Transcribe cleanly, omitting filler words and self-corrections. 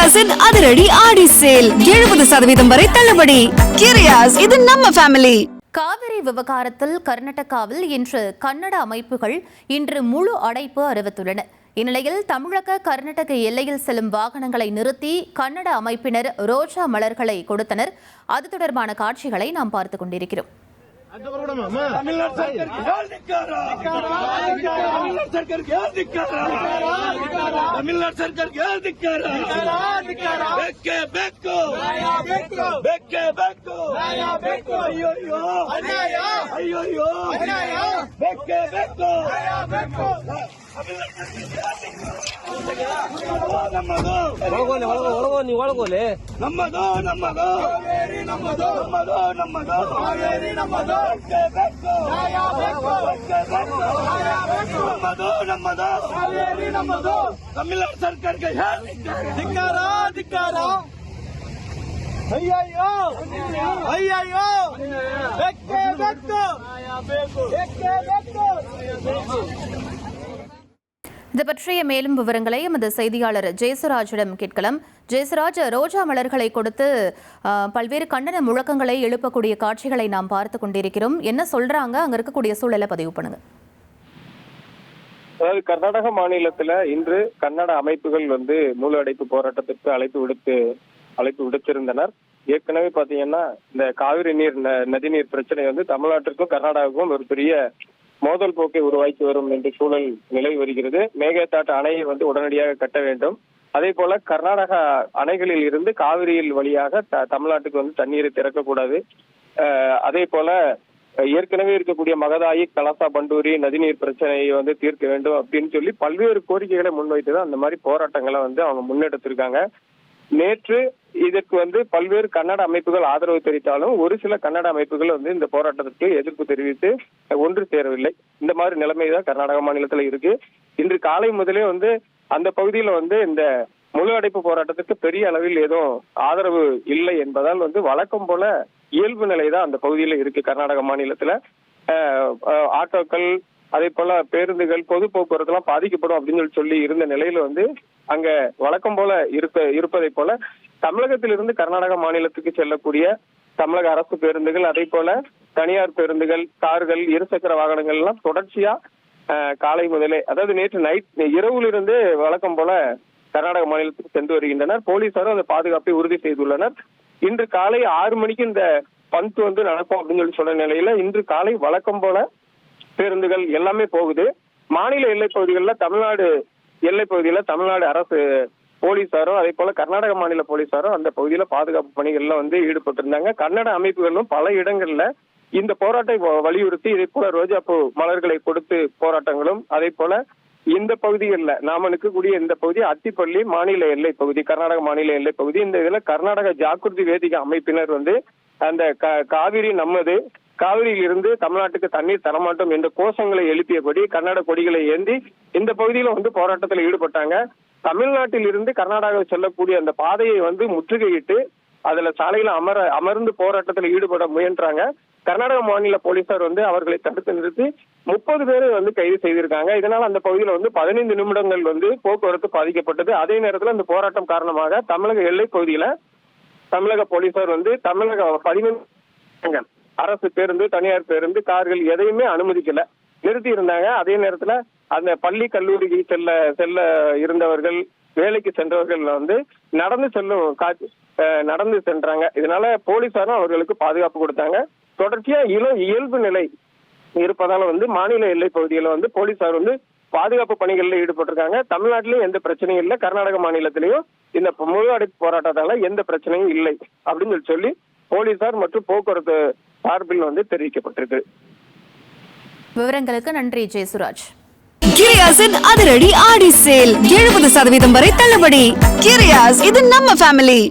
கிரியாஸின் அதிரடி ஆடி சேல் 70% வரை தள்ளுபடி. கிரியாஸ், இது நம்ம ஃபேமிலி. காவிரி விவகாரத்தில் கர்நாடகாவில் இன்று கன்னட அமைப்புகள் இன்று முழு அடைப்பு அறிவித்துள்ளன. இந்நிலையில் தமிழக கர்நாடக எல்லையில் செல்லும் வாகனங்களை நிறுத்தி கன்னட அமைப்பினர் ரோஜா மலர்களை கொடுத்தனர். அது தொடர்பான காட்சிகளை நாம் பார்த்துக் கொண்டிருக்கிறோம். ತಮಿಳುನಾಡು ಸರ್ಕಾರಕ್ಕೆ ಧಿಕ್ಕಾರ ಧಿಕ್ಕಾರ ಅಯ್ಯಯ್ಯೋ ಅಯ್ಯಯ್ಯೋ ಬೆಕ್ಕೆ ಬೆಕ್ಕು ಬೆಕ್ಕೆ ಬೆಕ್ಕು. இது பற்றிய மேலும் விவரங்களை எமது செய்தியாளர் ஜெயசுராஜிடம் கேட்கலாம். ஜெயசுராஜ், ரோஜா மலர்களை கொடுத்து பல்வேறு கண்டன முழக்கங்களை எழுப்பக்கூடிய காட்சிகளை நாம் பார்த்து கொண்டிருக்கிறோம். என்ன சொல்றாங்க, அங்க இருக்கக்கூடிய சூழலை பதிவு பண்ணுங்க. அதாவது கர்நாடக மாநிலத்துல இன்று கன்னட அமைப்புகள் முழு அடைப்பு போராட்டத்திற்கு அழைப்பு விடுத்திருந்தனர். ஏற்கனவே பாத்தீங்கன்னா இந்த காவிரி நதிநீர் பிரச்சனை தமிழ்நாட்டிற்கும் கர்நாடகாவுக்கும் ஒரு பெரிய மோதல் போக்கை உருவாக்கி வரும் என்ற சூழல் நிலவி வருகிறது. மேகதாட்டு அணையை உடனடியாக கட்ட வேண்டும். அதே போல கர்நாடக அணைகளில் இருந்து காவிரியில் வழியாக தமிழ்நாட்டுக்கு தண்ணீரை திறக்கக்கூடாது. அதே போல ஏற்கனவே இருக்கக்கூடிய மகதாயி, கலசா, பண்டூரி நதிநீர் பிரச்சனையை தீர்க்க வேண்டும் அப்படின்னு சொல்லி பல்வேறு கோரிக்கைகளை முன்வைத்துதான் அந்த மாதிரி போராட்டங்களை அவங்க முன்னெடுத்திருக்காங்க. நேற்று இதற்கு பல்வேறு கன்னட அமைப்புகள் ஆதரவு தெரிவித்தாலும் ஒரு சில கன்னட அமைப்புகள் இந்த போராட்டத்திற்கு எதிர்ப்பு தெரிவித்து ஒன்று சேரவில்லை. இந்த மாதிரி நிலைமைதான் கர்நாடக மாநிலத்துல இருக்கு. இன்று காலை முதலே அந்த பகுதியில இந்த முழு அடைப்பு போராட்டத்திற்கு பெரிய அளவில் ஏதும் ஆதரவு இல்லை என்பதால் வழக்கம் போல இயல்பு நிலைதான் அந்த பகுதியில இருக்கு. கர்நாடக மாநிலத்துல ஆட்டோக்கள், அதே போல பேருந்துகள், பொது போக்குவரத்து எல்லாம் பாதிக்கப்படும் அப்படின்னு சொல்லி இருந்த நிலையில அங்க வழக்கம் போல இருப்பதை போல தமிழகத்திலிருந்து கர்நாடக மாநிலத்துக்கு செல்லக்கூடிய தமிழக அரசு பேருந்துகள், அதே போல தனியார் பேருந்துகள், கார்கள், இருசக்கர வாகனங்கள் எல்லாம் தொடர்ச்சியா காலை முதலே, அதாவது நேற்று இரவுலிருந்து வழக்கம் போல கர்நாடக மாநிலத்துக்கு சென்று வருகின்றனர். போலீசாரும் அந்த பாதுகாப்பை உறுதி செய்துள்ளனர். இன்று காலை 6 மணிக்கு இந்த பந்த் நடக்கும் அப்படின்னு சொன்ன நிலையில இன்று காலை வழக்கம் போல பேருந்துகள் எல்லாமே போகுது. மாநில எல்லை பகுதிகளில் தமிழ்நாடு எல்லை பகுதியில தமிழ்நாடு அரசு போலீசாரும் அதே போல கர்நாடக மாநில போலீசாரும் அந்த பகுதியில பாதுகாப்பு பணிகள்ல ஈடுபட்டிருந்தாங்க. கன்னட அமைப்புகளும் பல இடங்கள்ல இந்த போராட்டத்தை வலியுறுத்தி இதே போல ரோஜாப்பூ மலர்களை கொடுத்து போராட்டங்களும், அதே போல இந்த பகுதிகளில் நாம நிற்கக்கூடிய இந்த பகுதி அத்திப்பள்ளி மாநில எல்லை பகுதி, கர்நாடக மாநில எல்லை பகுதி. இந்த இதுல கர்நாடக ஜாக்கிரதி வேதிக அமைப்பினர் அந்த காவிரி நம்மது, காவிரியில் இருந்து தமிழ்நாட்டுக்கு தண்ணீர் தரமாட்டோம் என்ற கோஷங்களை எழுப்பியபடி கன்னட கொடிகளை ஏந்தி இந்த பகுதியில போராட்டத்தில் ஈடுபட்டாங்க. தமிழ்நாட்டில் இருந்து கர்நாடகா செல்லக்கூடிய அந்த பாதையை முற்றுகையிட்டு அதுல சாலையில அமர்ந்து போராட்டத்தில் ஈடுபட முயன்றாங்க. கர்நாடக மாநில போலீசார் அவர்களை தடுத்து நிறுத்தி 30 பேரை கைது செய்திருக்காங்க. இதனால அந்த பகுதியில 15 நிமிடங்கள் போக்குவரத்து பாதிக்கப்பட்டது. அதே நேரத்தில் இந்த போராட்டம் காரணமாக தமிழக எல்லை பகுதியில தமிழக போலீசார் தமிழக 15 அரசு பேருந்து, தனியார் பேருந்து, கார்கள் எதையுமே அனுமதிக்கல, நிறுத்தி இருந்தாங்க. அதே நேரத்துல அந்த பள்ளி கல்லூரிக்கு செல்ல இருந்தவர்கள், வேலைக்கு சென்றவர்கள் நடந்து சென்றாங்க. இதனால போலீசாரும் அவர்களுக்கு பாதுகாப்பு கொடுத்தாங்க. தொடர்ச்சியா இயல்பு நிலை இருப்பதால மாநில எல்லை பகுதியில போலீசார் பாதுகாப்பு பணிகள்ல ஈடுபட்டிருக்காங்க. தமிழ்நாட்டிலும் எந்த பிரச்சனையும் இல்லை, கர்நாடக மாநிலத்திலையும் இந்த முழு அடைப்பு போராட்டத்தால எந்த பிரச்சனையும் இல்லை அப்படின்னு சொல்லி போலீசார் மற்றும் போக்குவரத்து சார்பில் தெரிவிக்கப்பட்டிருக்கு. விவரங்களுக்கு நன்றி ஜெயசுராஜ். கிரியாஸின் அதிரடி ஆடி சேல் 70% வரை தள்ளுபடி. கிரியாஸ், இது நம்ம ஃபேமிலி.